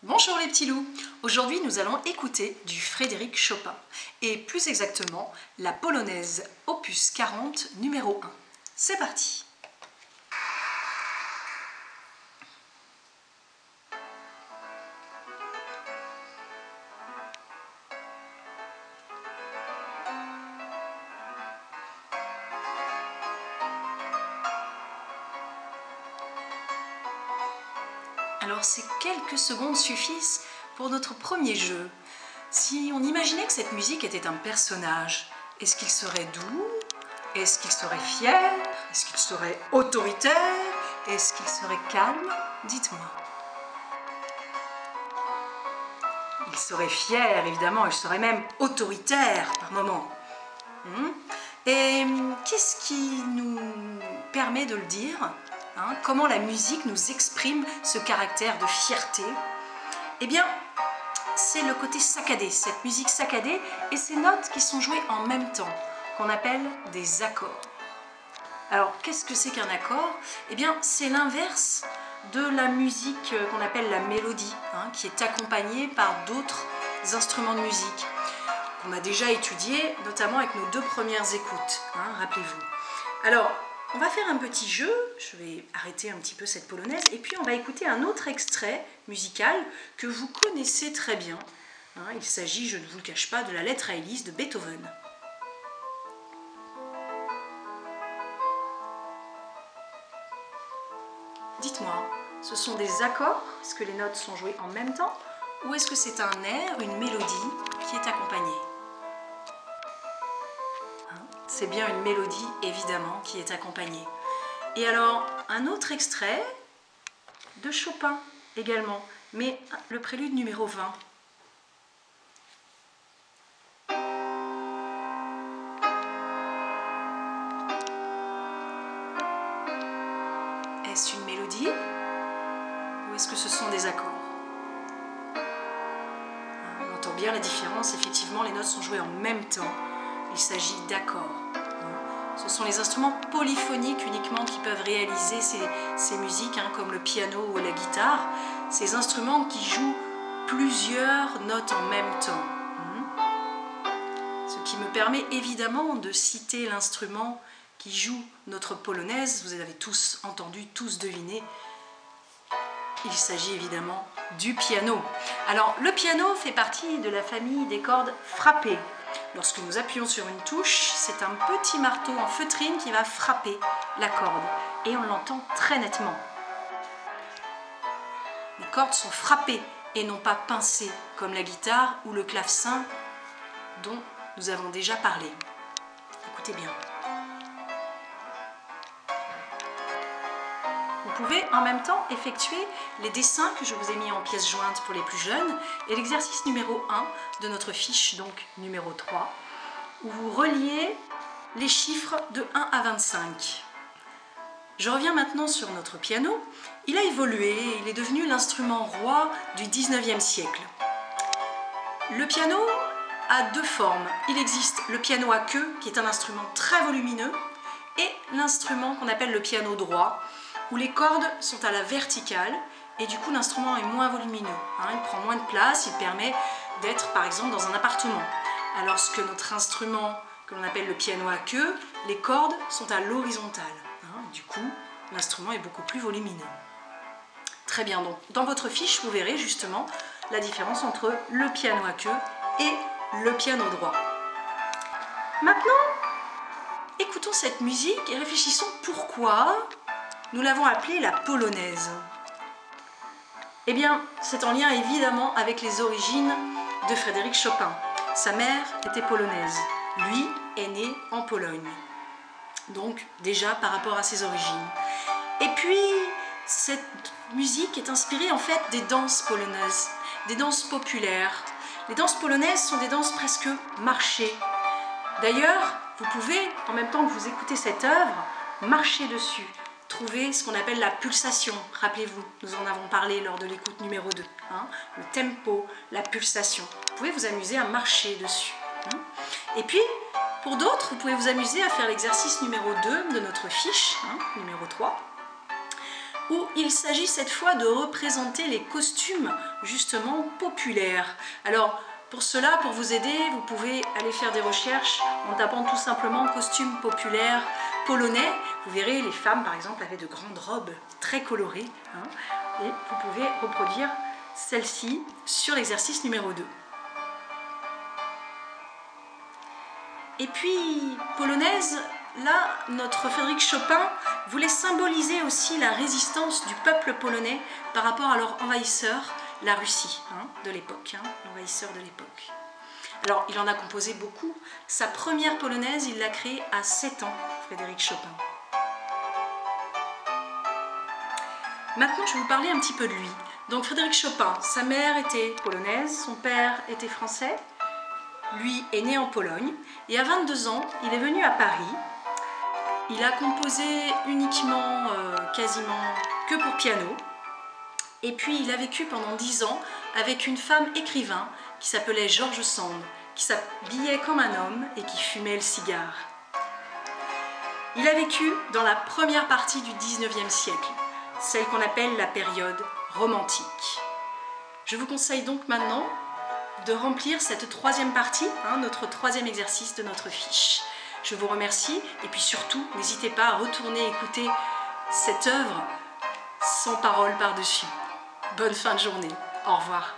Bonjour les petits loups. Aujourd'hui nous allons écouter du Frédéric Chopin et plus exactement la polonaise opus 40 numéro 1. C'est parti. Alors ces quelques secondes suffisent pour notre premier jeu. Si on imaginait que cette musique était un personnage, est-ce qu'il serait doux? Est-ce qu'il serait fier? Est-ce qu'il serait autoritaire? Est-ce qu'il serait calme? Dites-moi. Il serait fier, évidemment, il serait même autoritaire par moments. Et qu'est-ce qui nous permet de le dire? Comment la musique nous exprime ce caractère de fierté? Eh bien, c'est le côté saccadé, cette musique saccadée et ces notes qui sont jouées en même temps, qu'on appelle des accords. Alors, qu'est-ce que c'est qu'un accord? Eh bien, c'est l'inverse de la musique qu'on appelle la mélodie, qui est accompagnée par d'autres instruments de musique, qu'on a déjà étudié, notamment avec nos deux premières écoutes, rappelez-vous. Alors, on va faire un petit jeu, je vais arrêter un petit peu cette polonaise, et puis on va écouter un autre extrait musical que vous connaissez très bien. Il s'agit, je ne vous le cache pas, de la lettre à Élise de Beethoven. Dites-moi, ce sont des accords? Est-ce que les notes sont jouées en même temps? Ou est-ce que c'est un air, une mélodie qui est accompagnée? C'est bien une mélodie, évidemment, qui est accompagnée. Et alors, un autre extrait de Chopin également, mais le prélude numéro 20. Est-ce une mélodie ou est-ce que ce sont des accords? On entend bien la différence, effectivement, les notes sont jouées en même temps. Il s'agit d'accords. Ce sont les instruments polyphoniques uniquement qui peuvent réaliser ces musiques, comme le piano ou la guitare. Ces instruments qui jouent plusieurs notes en même temps. Ce qui me permet évidemment de citer l'instrument qui joue notre polonaise. Vous avez tous entendu, tous deviné. Il s'agit évidemment du piano. Alors, le piano fait partie de la famille des cordes frappées. Lorsque nous appuyons sur une touche, c'est un petit marteau en feutrine qui va frapper la corde. Et on l'entend très nettement. Les cordes sont frappées et non pas pincées, comme la guitare ou le clavecin dont nous avons déjà parlé. Écoutez bien. Vous pouvez en même temps effectuer les dessins que je vous ai mis en pièces jointes pour les plus jeunes et l'exercice numéro 1 de notre fiche, donc numéro 3, où vous reliez les chiffres de 1 à 25. Je reviens maintenant sur notre piano. Il a évolué, il est devenu l'instrument roi du 19e siècle. Le piano a deux formes. Il existe le piano à queue, qui est un instrument très volumineux, et l'instrument qu'on appelle le piano droit, où les cordes sont à la verticale et du coup l'instrument est moins volumineux. Il prend moins de place, il permet d'être par exemple dans un appartement. Alors que notre instrument, que l'on appelle le piano à queue, les cordes sont à l'horizontale. Du coup, l'instrument est beaucoup plus volumineux. Très bien, donc dans votre fiche, vous verrez justement la différence entre le piano à queue et le piano droit. Maintenant, écoutons cette musique et réfléchissons pourquoi nous l'avons appelée la polonaise. Eh bien, c'est en lien évidemment avec les origines de Frédéric Chopin. Sa mère était polonaise. Lui est né en Pologne. Donc, déjà par rapport à ses origines. Et puis, cette musique est inspirée en fait des danses polonaises, des danses populaires. Les danses polonaises sont des danses presque marchées. D'ailleurs, vous pouvez, en même temps que vous écoutez cette œuvre, marcher dessus. Trouver ce qu'on appelle la pulsation. Rappelez-vous, nous en avons parlé lors de l'écoute numéro 2. Le tempo, la pulsation. Vous pouvez vous amuser à marcher dessus. Et puis, pour d'autres, vous pouvez vous amuser à faire l'exercice numéro 2 de notre fiche, numéro 3, où il s'agit cette fois de représenter les costumes justement populaires. Alors pour cela, pour vous aider, vous pouvez aller faire des recherches en tapant tout simplement costumes populaires polonais. Vous verrez, les femmes par exemple avaient de grandes robes très colorées, hein, et vous pouvez reproduire celle-ci sur l'exercice numéro 2. Et puis, polonaise, là, notre Frédéric Chopin voulait symboliser aussi la résistance du peuple polonais par rapport à leur envahisseur, la Russie, hein, de l'époque, hein, l'envahisseur de l'époque. Alors, il en a composé beaucoup. Sa première polonaise, il l'a créée à 7 ans, Frédéric Chopin. Maintenant, je vais vous parler un petit peu de lui. Donc, Frédéric Chopin, sa mère était polonaise, son père était français. Lui est né en Pologne et à 22 ans, il est venu à Paris. Il a composé uniquement, quasiment que pour piano. Et puis il a vécu pendant 10 ans avec une femme écrivain qui s'appelait George Sand, qui s'habillait comme un homme et qui fumait le cigare. Il a vécu dans la première partie du 19e siècle, celle qu'on appelle la période romantique. Je vous conseille donc maintenant de remplir cette troisième partie, hein, notre troisième exercice de notre fiche. Je vous remercie et puis surtout, n'hésitez pas à retourner écouter cette œuvre sans parole par-dessus. Bonne fin de journée. Au revoir.